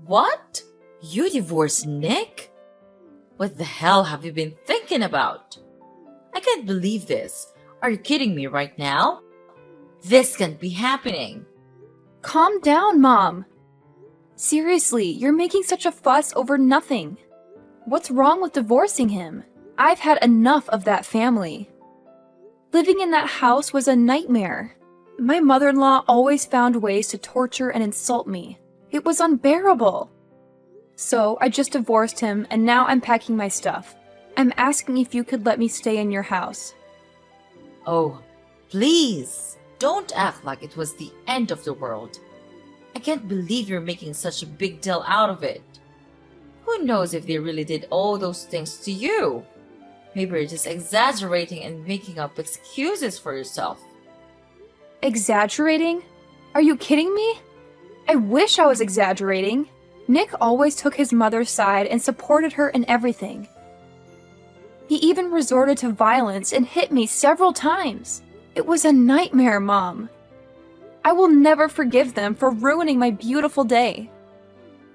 What? You divorced Nick? What the hell have you been thinking about? I can't believe this. Are you kidding me right now? This can't be happening. Calm down, Mom. Seriously, you're making such a fuss over nothing. What's wrong with divorcing him? I've had enough of that family. Living in that house was a nightmare. My mother-in-law always found ways to torture and insult me. It was unbearable. So I just divorced him, and now I'm packing my stuff. I'm asking if you could let me stay in your house. Oh, please, don't act like it was the end of the world. I can't believe you're making such a big deal out of it. Who knows if they really did all those things to you? Maybe you're just exaggerating and making up excuses for yourself. Exaggerating? Are you kidding me? I wish I was exaggerating. Nick always took his mother's side and supported her in everything. He even resorted to violence and hit me several times. It was a nightmare, Mom. I will never forgive them for ruining my beautiful day.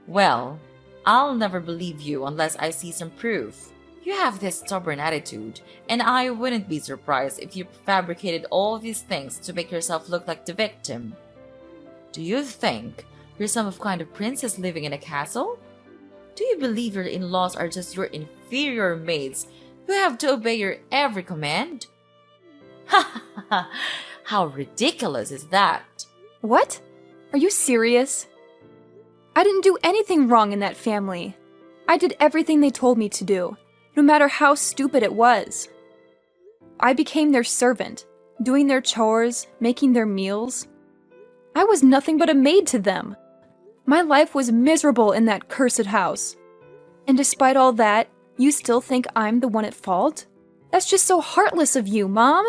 Well, I'll never believe you unless I see some proof. You have this stubborn attitude, and I wouldn't be surprised if you fabricated all these things to make yourself look like the victim. Do you think you're some kind of princess living in a castle? Do you believe your in-laws are just your inferior maids who have to obey your every command? Ha ha ha! How ridiculous is that? What? Are you serious? I didn't do anything wrong in that family. I did everything they told me to do, no matter how stupid it was. I became their servant, doing their chores, making their meals. I was nothing but a maid to them. My life was miserable in that cursed house. And despite all that, you still think I'm the one at fault? That's just so heartless of you, Mom.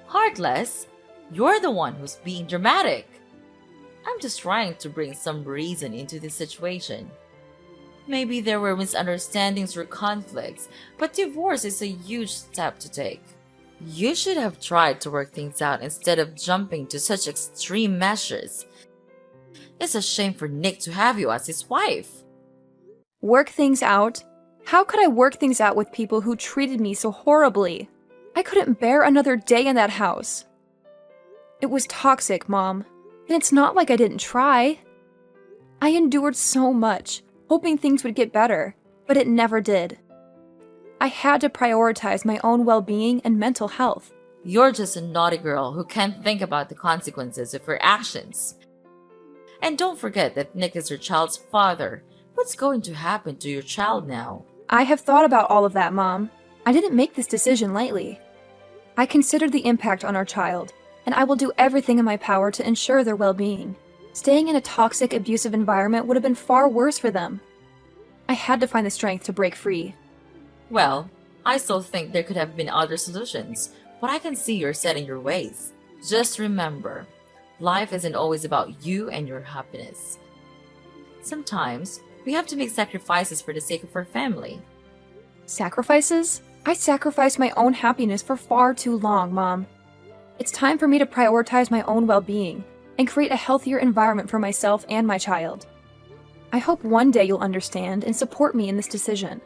Heartless? You're the one who's being dramatic. I'm just trying to bring some reason into this situation. Maybe there were misunderstandings or conflicts, but divorce is a huge step to take. You should have tried to work things out instead of jumping to such extreme measures. It's a shame for Nick to have you as his wife. Work things out? How could I work things out with people who treated me so horribly? I couldn't bear another day in that house. It was toxic, Mom, and it's not like I didn't try. I endured so much, hoping things would get better, but it never did. I had to prioritize my own well-being and mental health. You're just a naughty girl who can't think about the consequences of her actions. And don't forget that Nick is your child's father. What's going to happen to your child now? I have thought about all of that, Mom. I didn't make this decision lightly. I considered the impact on our child, and I will do everything in my power to ensure their well-being. Staying in a toxic, abusive environment would have been far worse for them. I had to find the strength to break free. Well, I still think there could have been other solutions, but I can see you're set in your ways. Just remember, life isn't always about you and your happiness. Sometimes, we have to make sacrifices for the sake of our family. Sacrifices? I sacrificed my own happiness for far too long, Mom. It's time for me to prioritize my own well-being and create a healthier environment for myself and my child. I hope one day you'll understand and support me in this decision.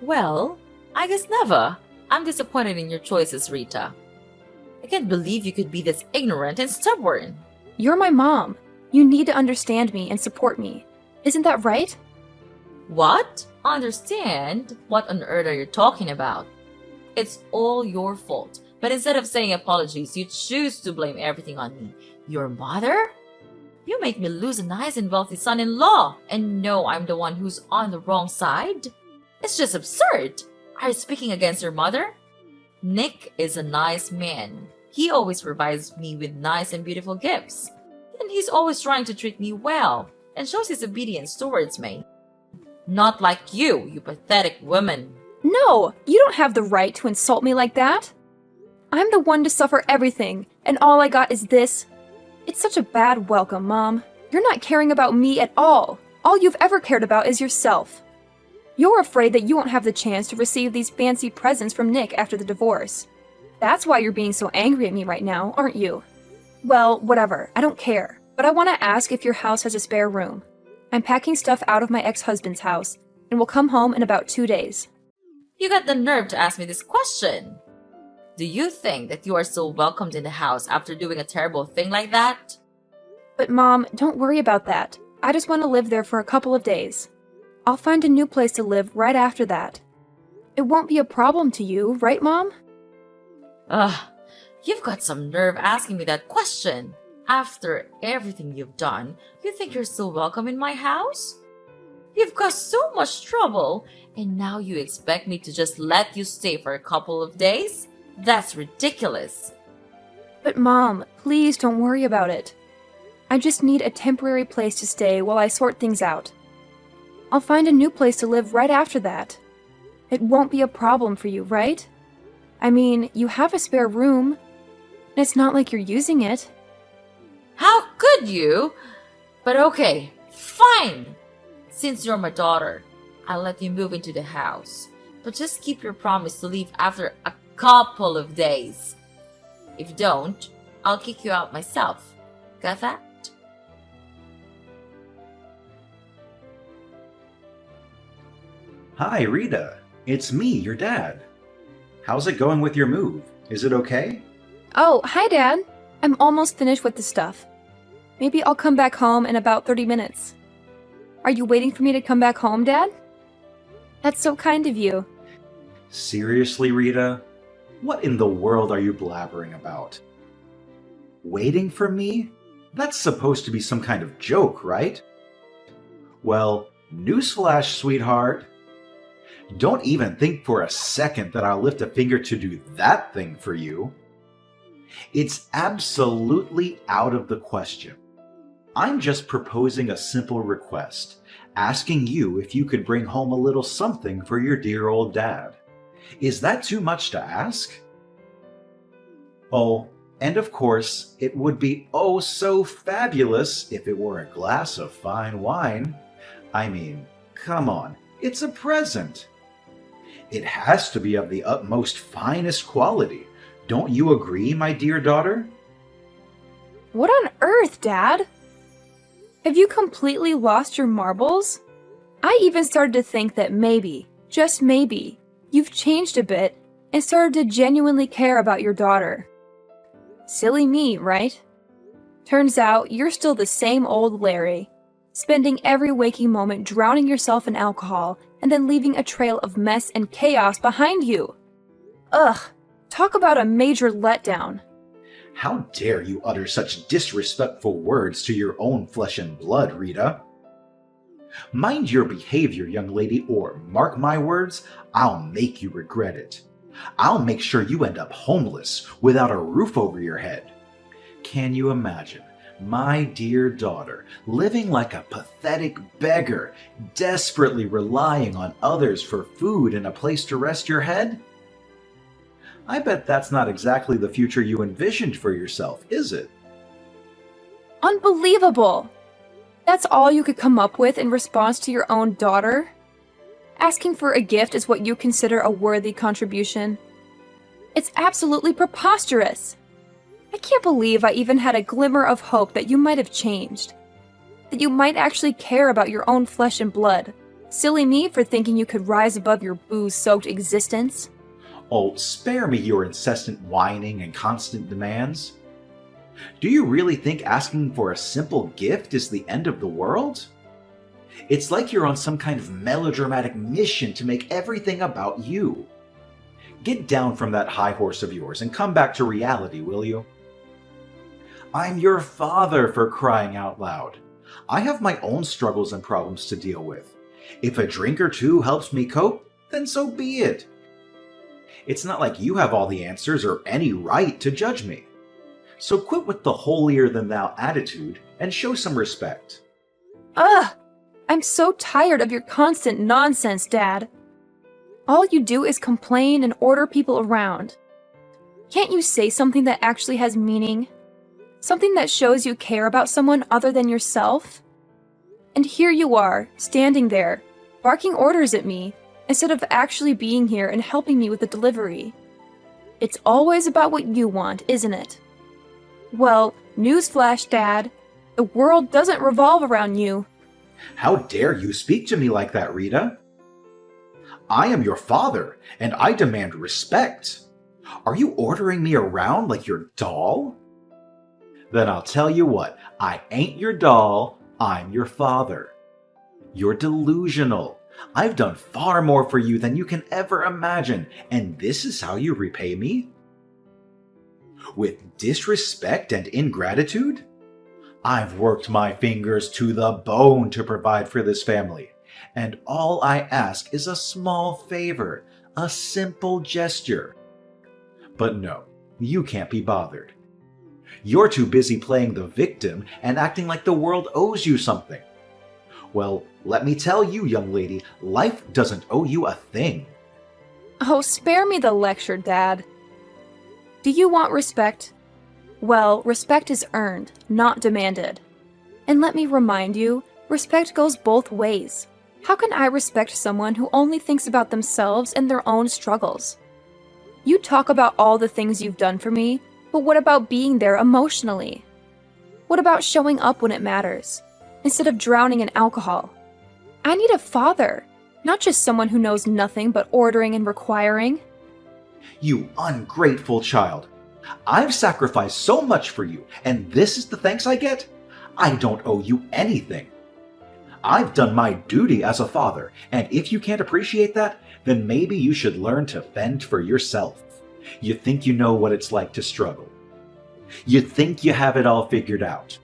Well, I guess never. I'm disappointed in your choices, Rita. I can't believe you could be this ignorant and stubborn. You're my mom. You need to understand me and support me. Isn't that right? What? Understand? What on earth are you talking about? It's all your fault. But instead of saying apologies, you choose to blame everything on me. Your mother? You make me lose a nice and wealthy son-in-law and know I'm the one who's on the wrong side? It's just absurd. Are you speaking against your mother? Nick is a nice man. He always provides me with nice and beautiful gifts. And he's always trying to treat me well and shows his obedience towards me. Not like you pathetic woman. No, you don't have the right to insult me like that. I'm the one to suffer everything, and all I got is this. It's such a bad welcome, Mom. You're not caring about me at all. All you've ever cared about is yourself. You're afraid that you won't have the chance to receive these fancy presents from Nick after the divorce. That's why you're being so angry at me right now, aren't you? Well, whatever. I don't care. But I want to ask if your house has a spare room. I'm packing stuff out of my ex-husband's house and will come home in about 2 days. You got the nerve to ask me this question. Do you think that you are still welcomed in the house after doing a terrible thing like that? But Mom, don't worry about that. I just want to live there for a couple of days. I'll find a new place to live right after that. It won't be a problem to you, right, Mom? Ugh, you've got some nerve asking me that question. After everything you've done, you think you're still welcome in my house? You've caused so much trouble, and now you expect me to just let you stay for a couple of days? That's ridiculous. But Mom, please don't worry about it. I just need a temporary place to stay while I sort things out. I'll find a new place to live right after that. It won't be a problem for you, right? I mean, you have a spare room, and it's not like you're using it. How could you? But okay, fine. Since you're my daughter, I'll let you move into the house. But just keep your promise to leave after a couple of days. If you don't, I'll kick you out myself. Got that? Hi, Rita. It's me, your dad. How's it going with your move? Is it okay? Oh, hi, Dad. I'm almost finished with the stuff. Maybe I'll come back home in about 30 minutes. Are you waiting for me to come back home, Dad? That's so kind of you. Seriously, Rita? What in the world are you blabbering about? Waiting for me? That's supposed to be some kind of joke, right? Well, newsflash, sweetheart. Don't even think for a second that I'll lift a finger to do that thing for you. It's absolutely out of the question. I'm just proposing a simple request, asking you if you could bring home a little something for your dear old dad. Is that too much to ask? Oh, and of course, it would be oh so fabulous if it were a glass of fine wine. I mean, come on, it's a present. It has to be of the utmost finest quality. Don't you agree, my dear daughter? What on earth, Dad? Have you completely lost your marbles? I even started to think that maybe, just maybe, you've changed a bit and started to genuinely care about your daughter. Silly me, right? Turns out you're still the same old Larry, spending every waking moment drowning yourself in alcohol and then leaving a trail of mess and chaos behind you. Ugh, talk about a major letdown. How dare you utter such disrespectful words to your own flesh and blood, Rita? Mind your behavior, young lady, or mark my words, I'll make you regret it. I'll make sure you end up homeless, without a roof over your head. Can you imagine my dear daughter living like a pathetic beggar, desperately relying on others for food and a place to rest your head? I bet that's not exactly the future you envisioned for yourself, is it? Unbelievable! That's all you could come up with in response to your own daughter? Asking for a gift is what you consider a worthy contribution? It's absolutely preposterous! I can't believe I even had a glimmer of hope that you might have changed. That you might actually care about your own flesh and blood. Silly me for thinking you could rise above your booze-soaked existence. Oh, spare me your incessant whining and constant demands. Do you really think asking for a simple gift is the end of the world? It's like you're on some kind of melodramatic mission to make everything about you. Get down from that high horse of yours and come back to reality, will you? I'm your father, for crying out loud. I have my own struggles and problems to deal with. If a drink or two helps me cope, then so be it. It's not like you have all the answers or any right to judge me. So quit with the holier-than-thou attitude and show some respect. Ugh! I'm so tired of your constant nonsense, Dad. All you do is complain and order people around. Can't you say something that actually has meaning? Something that shows you care about someone other than yourself? And here you are, standing there, barking orders at me, instead of actually being here and helping me with the delivery. It's always about what you want, isn't it? Well, newsflash, Dad. The world doesn't revolve around you. How dare you speak to me like that, Rita? I am your father, and I demand respect. Are you ordering me around like your doll? Then I'll tell you what, I ain't your doll, I'm your father. You're delusional. I've done far more for you than you can ever imagine, and this is how you repay me? With disrespect and ingratitude? I've worked my fingers to the bone to provide for this family, and all I ask is a small favor, a simple gesture. But no, you can't be bothered. You're too busy playing the victim and acting like the world owes you something. Well, let me tell you, young lady, life doesn't owe you a thing. Oh, spare me the lecture, Dad. Do you want respect? Well, respect is earned, not demanded. And let me remind you, respect goes both ways. How can I respect someone who only thinks about themselves and their own struggles? You talk about all the things you've done for me, but what about being there emotionally? What about showing up when it matters, instead of drowning in alcohol? I need a father, not just someone who knows nothing but ordering and requiring. You ungrateful child. I've sacrificed so much for you, and this is the thanks I get? I don't owe you anything. I've done my duty as a father, and if you can't appreciate that, then maybe you should learn to fend for yourself. You think you know what it's like to struggle. You think you have it all figured out.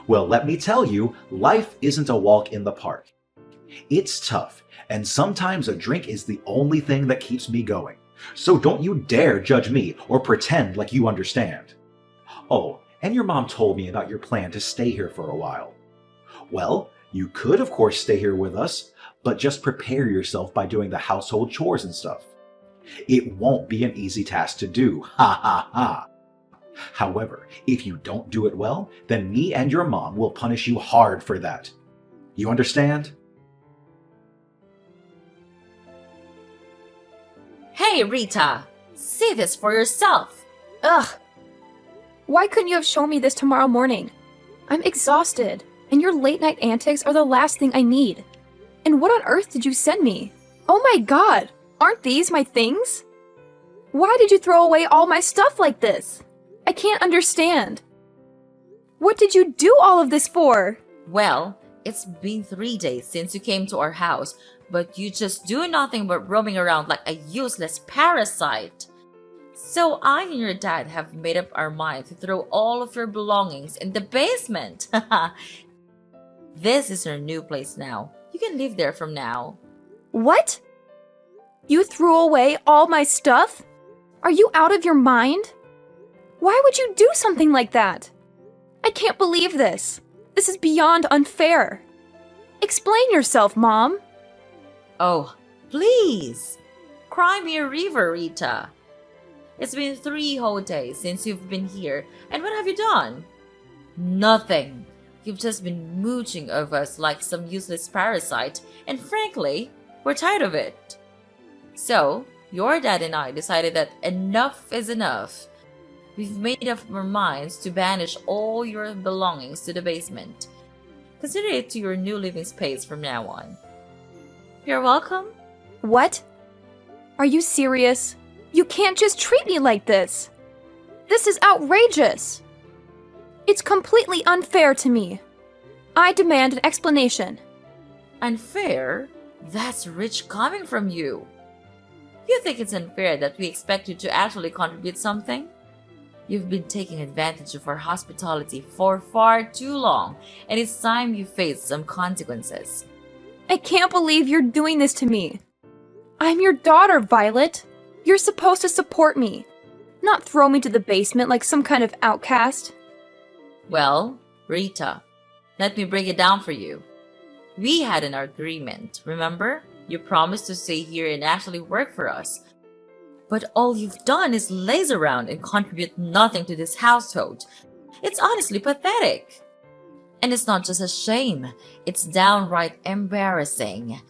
Well, let me tell you, life isn't a walk in the park. It's tough, and sometimes a drink is the only thing that keeps me going. So don't you dare judge me or pretend like you understand. Oh, and your mom told me about your plan to stay here for a while. Well, you could of course stay here with us, but just prepare yourself by doing the household chores and stuff. It won't be an easy task to do, ha ha ha. However, if you don't do it well, then me and your mom will punish you hard for that. You understand? Hey, Rita! See this for yourself! Ugh! Why couldn't you have shown me this tomorrow morning? I'm exhausted, and your late-night antics are the last thing I need. And what on earth did you send me? Oh my god! Aren't these my things? Why did you throw away all my stuff like this? I can't understand. What did you do all of this for? Well, it's been 3 days since you came to our house, but you just do nothing but roaming around like a useless parasite. So I and your dad have made up our mind to throw all of your belongings in the basement. This is your new place now. You can live there from now. What? You threw away all my stuff? Are you out of your mind? Why would you do something like that? I can't believe this. This is beyond unfair. Explain yourself, Mom. Oh, please! Cry me a river, Rita. It's been 3 whole days since you've been here, and what have you done? Nothing. You've just been mooching of us like some useless parasite, and frankly, we're tired of it. So, your dad and I decided that enough is enough. We've made up our minds to banish all your belongings to the basement. Consider it to your new living space from now on. You're welcome. What? Are you serious? You can't just treat me like this. This is outrageous. It's completely unfair to me. I demand an explanation. Unfair? That's rich coming from you. You think it's unfair that we expect you to actually contribute something? You've been taking advantage of our hospitality for far too long, and it's time you face some consequences. I can't believe you're doing this to me. I'm your daughter, Violet. You're supposed to support me, not throw me to the basement like some kind of outcast. Well, Rita, let me break it down for you. We had an agreement, remember? You promised to stay here and actually work for us. But all you've done is laze around and contribute nothing to this household. It's honestly pathetic. And it's not just a shame, it's downright embarrassing.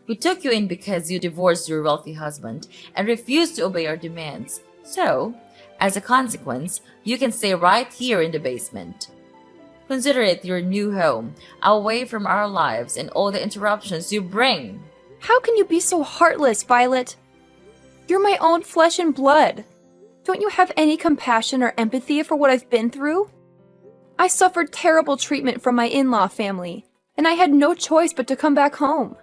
We took you in because you divorced your wealthy husband and refused to obey our demands. So, as a consequence, you can stay right here in the basement. Consider it your new home, away from our lives and all the interruptions you bring. How can you be so heartless, Violet? You're my own flesh and blood. Don't you have any compassion or empathy for what I've been through? I suffered terrible treatment from my in-law family, and I had no choice but to come back home.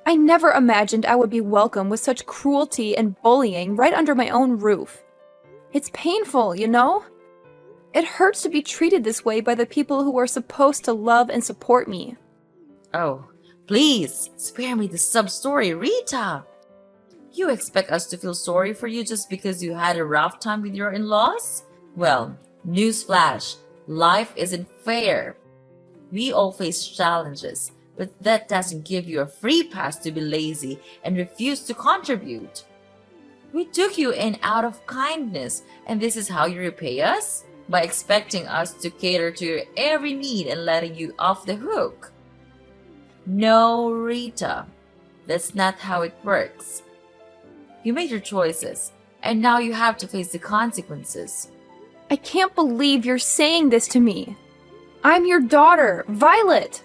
I never imagined I would be welcome with such cruelty and bullying right under my own roof. It's painful, you know? It hurts to be treated this way by the people who are supposed to love and support me. Oh, please, spare me the sub-story, Rita. You expect us to feel sorry for you just because you had a rough time with your in-laws? Well, newsflash, life isn't fair. We all face challenges, but that doesn't give you a free pass to be lazy and refuse to contribute. We took you in out of kindness, and this is how you repay us? By expecting us to cater to your every need and letting you off the hook. No, Rita, that's not how it works. You made your choices, and now you have to face the consequences. I can't believe you're saying this to me. I'm your daughter, Violet.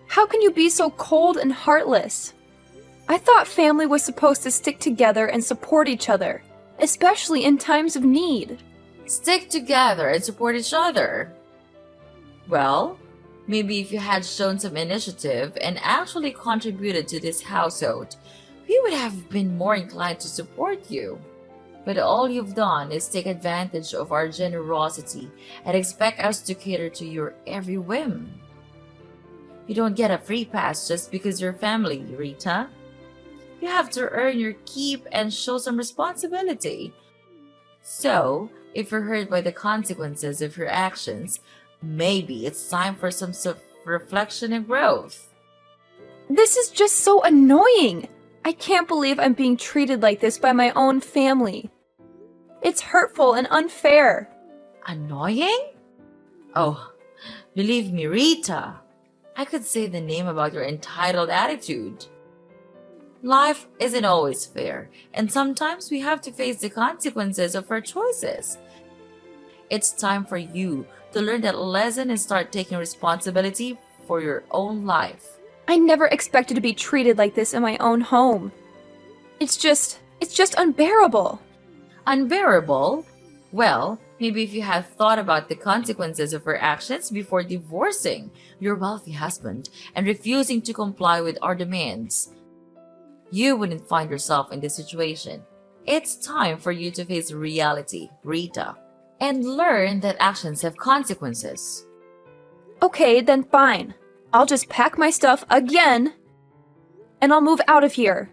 How can you be so cold and heartless? I thought family was supposed to stick together and support each other, especially in times of need. Stick together and support each other. Well, maybe if you had shown some initiative and actually contributed to this household, we would have been more inclined to support you. But all you've done is take advantage of our generosity and expect us to cater to your every whim. You don't get a free pass just because you're family, Rita. You have to earn your keep and show some responsibility. So, if you're hurt by the consequences of your actions, maybe it's time for some self-reflection and growth. This is just so annoying. I can't believe I'm being treated like this by my own family. It's hurtful and unfair. Annoying? Oh, believe me, Rita. I could say the name about your entitled attitude. Life isn't always fair, and sometimes we have to face the consequences of our choices. It's time for you to learn that lesson and start taking responsibility for your own life. I never expected to be treated like this in my own home. It's just unbearable. Unbearable? Well, maybe if you had thought about the consequences of her actions before divorcing your wealthy husband and refusing to comply with our demands, you wouldn't find yourself in this situation. It's time for you to face reality, Rita, and learn that actions have consequences. Okay, then fine. I'll just pack my stuff again, and I'll move out of here.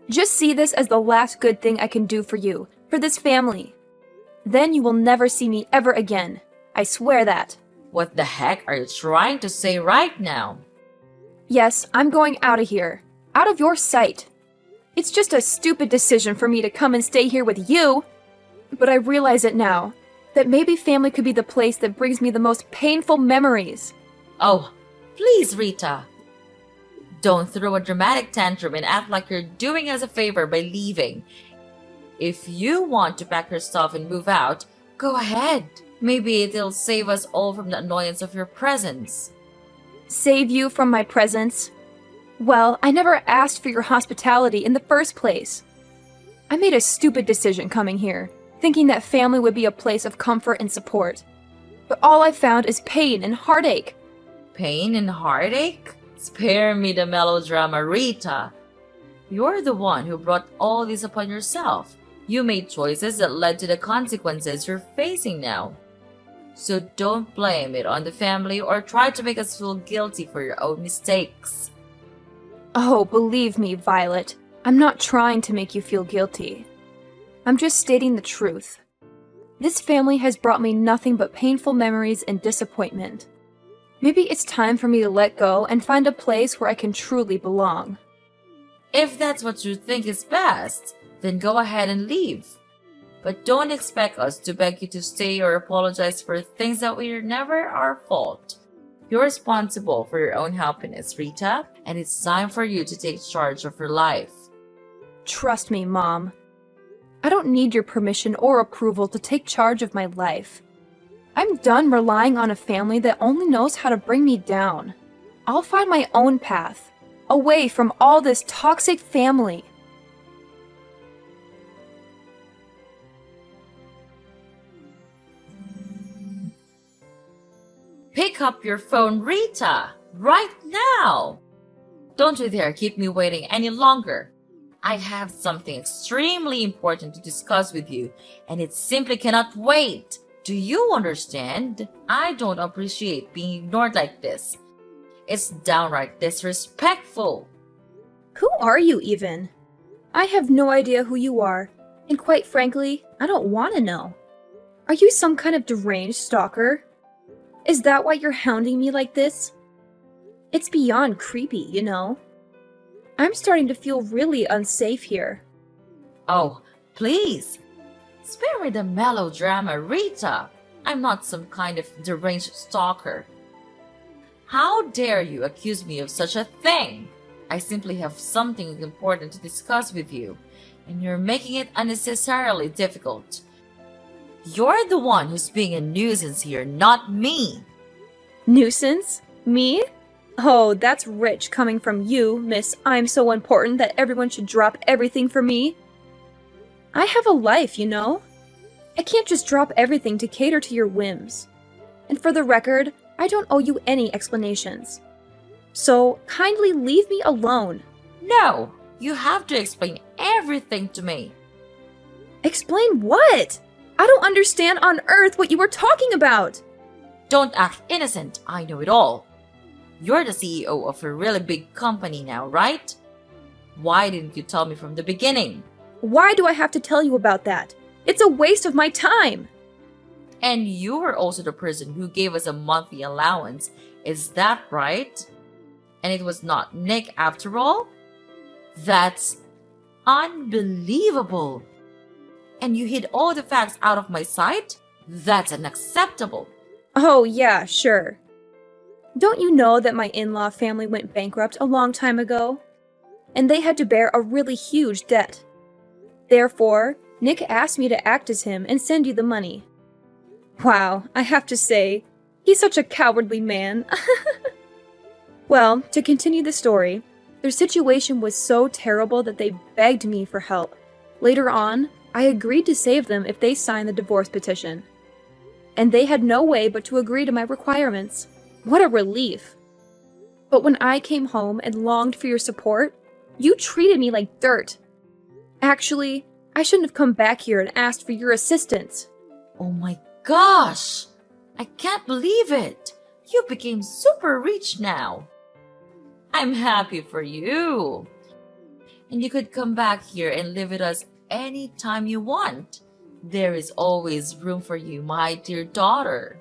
Just see this as the last good thing I can do for you, for this family. Then you will never see me ever again. I swear that. What the heck are you trying to say right now? Yes, I'm going out of here. Out of your sight. It's just a stupid decision for me to come and stay here with you. But I realize it now, that maybe family could be the place that brings me the most painful memories. Oh, please, Rita. Don't throw a dramatic tantrum and act like you're doing us a favor by leaving. If you want to pack your stuff and move out, go ahead. Maybe it'll save us all from the annoyance of your presence. Save you from my presence? Well, I never asked for your hospitality in the first place. I made a stupid decision coming here, thinking that family would be a place of comfort and support. But all I found is pain and heartache. Pain and heartache? Spare me the melodrama, Rita. You're the one who brought all this upon yourself. You made choices that led to the consequences you're facing now. So don't blame it on the family or try to make us feel guilty for your own mistakes. Oh, believe me, Violet, I'm not trying to make you feel guilty. I'm just stating the truth. This family has brought me nothing but painful memories and disappointment. Maybe it's time for me to let go and find a place where I can truly belong. If that's what you think is best, then go ahead and leave. But don't expect us to beg you to stay or apologize for things that were never our fault. You're responsible for your own happiness, Rita, and it's time for you to take charge of your life. Trust me, Mom. I don't need your permission or approval to take charge of my life. I'm done relying on a family that only knows how to bring me down. I'll find my own path, away from all this toxic family. Pick up your phone, Rita, right now! Don't you dare keep me waiting any longer. I have something extremely important to discuss with you, and it simply cannot wait. Do you understand? I don't appreciate being ignored like this. It's downright disrespectful. Who are you even? I have no idea who you are, and quite frankly, I don't want to know. Are you some kind of deranged stalker? Is that why you're hounding me like this? It's beyond creepy, you know? I'm starting to feel really unsafe here. Oh, please. Spare me the melodrama, Rita. I'm not some kind of deranged stalker. How dare you accuse me of such a thing? I simply have something important to discuss with you, and you're making it unnecessarily difficult. You're the one who's being a nuisance here, not me. Nuisance? Me? Oh, that's rich coming from you, Miss I'm so important that everyone should drop everything for me. I have a life, you know? I can't just drop everything to cater to your whims. And for the record, I don't owe you any explanations. So, kindly leave me alone. No, you have to explain everything to me. Explain what? I don't understand on earth what you were talking about. Don't act innocent, I know it all. You're the CEO of a really big company now, right? Why didn't you tell me from the beginning? Why do I have to tell you about that? It's a waste of my time. And you were also the person who gave us a monthly allowance, is that right? And it was not Nick after all? That's unbelievable. And you hid all the facts out of my sight? That's unacceptable. Oh, yeah, sure. Don't you know that my in-law family went bankrupt a long time ago? And they had to bear a really huge debt. Therefore, Nick asked me to act as him and send you the money. Wow, I have to say, he's such a cowardly man. Well, to continue the story, their situation was so terrible that they begged me for help. Later on, I agreed to save them if they signed the divorce petition. And they had no way but to agree to my requirements. What a relief. But when I came home and longed for your support, you treated me like dirt. Actually, I shouldn't have come back here and asked for your assistance. Oh my gosh! I can't believe it! You became super rich now. I'm happy for you. And you could come back here and live with us anytime you want. There is always room for you, my dear daughter.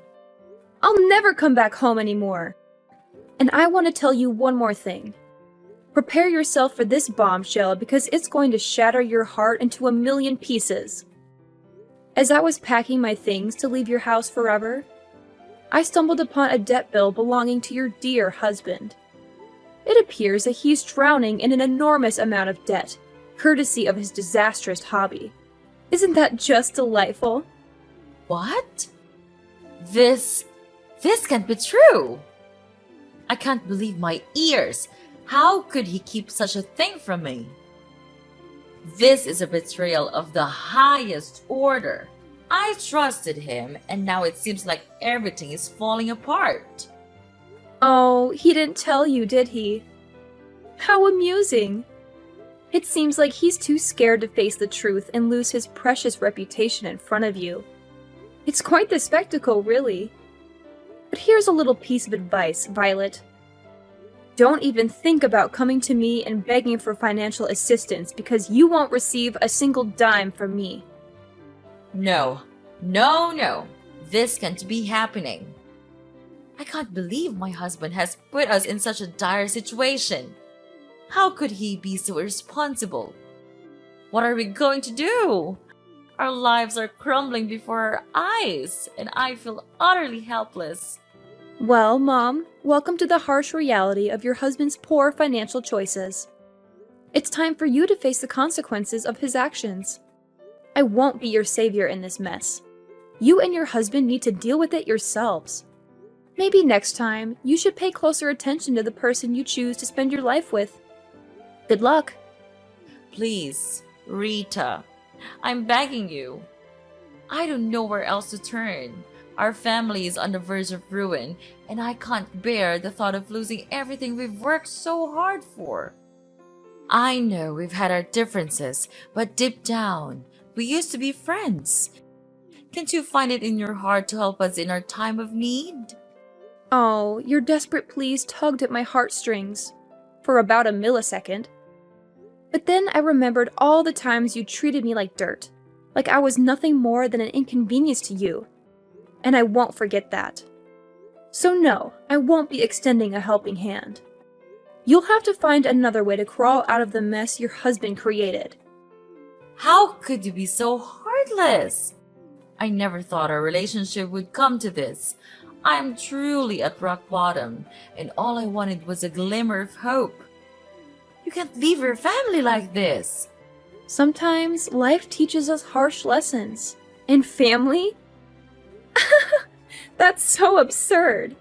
I'll never come back home anymore. And I want to tell you one more thing. Prepare yourself for this bombshell because it's going to shatter your heart into a million pieces. As I was packing my things to leave your house forever, I stumbled upon a debt bill belonging to your dear husband. It appears that he's drowning in an enormous amount of debt, courtesy of his disastrous hobby. Isn't that just delightful? What? This can't be true. I can't believe my ears. How could he keep such a thing from me? This is a betrayal of the highest order. I trusted him, and now it seems like everything is falling apart. Oh, he didn't tell you, did he? How amusing. It seems like he's too scared to face the truth and lose his precious reputation in front of you. It's quite the spectacle, really. But here's a little piece of advice, Violet. Don't even think about coming to me and begging for financial assistance because you won't receive a single dime from me. No. This can't be happening. I can't believe my husband has put us in such a dire situation. How could he be so irresponsible? What are we going to do? Our lives are crumbling before our eyes, and I feel utterly helpless. Well, Mom, welcome to the harsh reality of your husband's poor financial choices. It's time for you to face the consequences of his actions. I won't be your savior in this mess. You and your husband need to deal with it yourselves. Maybe next time, you should pay closer attention to the person you choose to spend your life with. Good luck. Please, Rita, I'm begging you. I don't know where else to turn. Our family is on the verge of ruin, and I can't bear the thought of losing everything we've worked so hard for. I know we've had our differences, but deep down, we used to be friends. Can't you find it in your heart to help us in our time of need? Oh, your desperate pleas tugged at my heartstrings for about a millisecond. But then I remembered all the times you treated me like dirt, like I was nothing more than an inconvenience to you. And I won't forget that. So no, I won't be extending a helping hand. You'll have to find another way to crawl out of the mess your husband created. How could you be so heartless? I never thought our relationship would come to this. I'm truly at rock bottom, and all I wanted was a glimmer of hope. You can't leave your family like this. Sometimes life teaches us harsh lessons. And family? That's so absurd.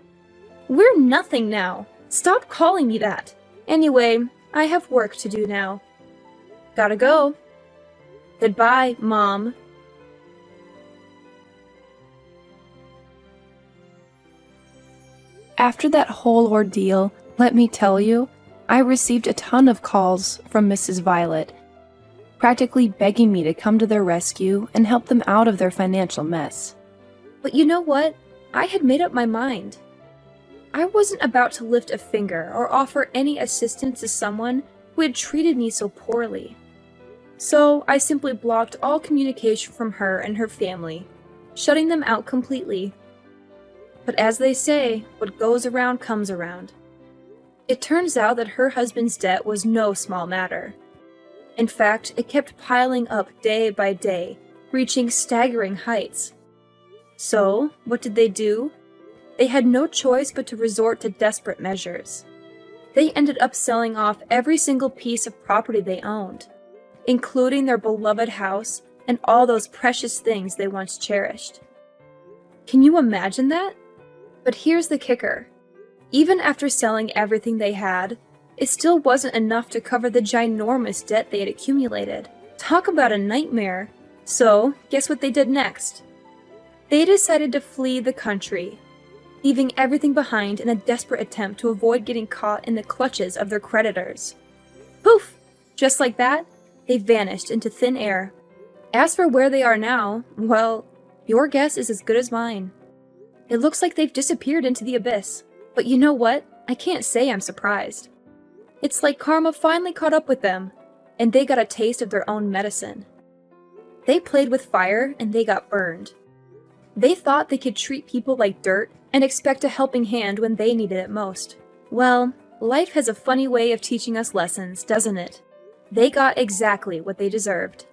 We're nothing now. Stop calling me that. Anyway, I have work to do now. Gotta go. Goodbye, Mom. After that whole ordeal, let me tell you, I received a ton of calls from Mrs. Violet, practically begging me to come to their rescue and help them out of their financial mess. But you know what? I had made up my mind. I wasn't about to lift a finger or offer any assistance to someone who had treated me so poorly. So I simply blocked all communication from her and her family, shutting them out completely. But as they say, what goes around comes around. It turns out that her husband's debt was no small matter. In fact, it kept piling up day by day, reaching staggering heights. So, what did they do? They had no choice but to resort to desperate measures. They ended up selling off every single piece of property they owned, including their beloved house and all those precious things they once cherished. Can you imagine that? But here's the kicker. Even after selling everything they had, it still wasn't enough to cover the ginormous debt they had accumulated. Talk about a nightmare. So, guess what they did next? They decided to flee the country, leaving everything behind in a desperate attempt to avoid getting caught in the clutches of their creditors. Poof! Just like that, they vanished into thin air. As for where they are now, well, your guess is as good as mine. It looks like they've disappeared into the abyss. But you know what? I can't say I'm surprised. It's like karma finally caught up with them, and they got a taste of their own medicine. They played with fire, and they got burned. They thought they could treat people like dirt and expect a helping hand when they needed it most. Well, life has a funny way of teaching us lessons, doesn't it? They got exactly what they deserved.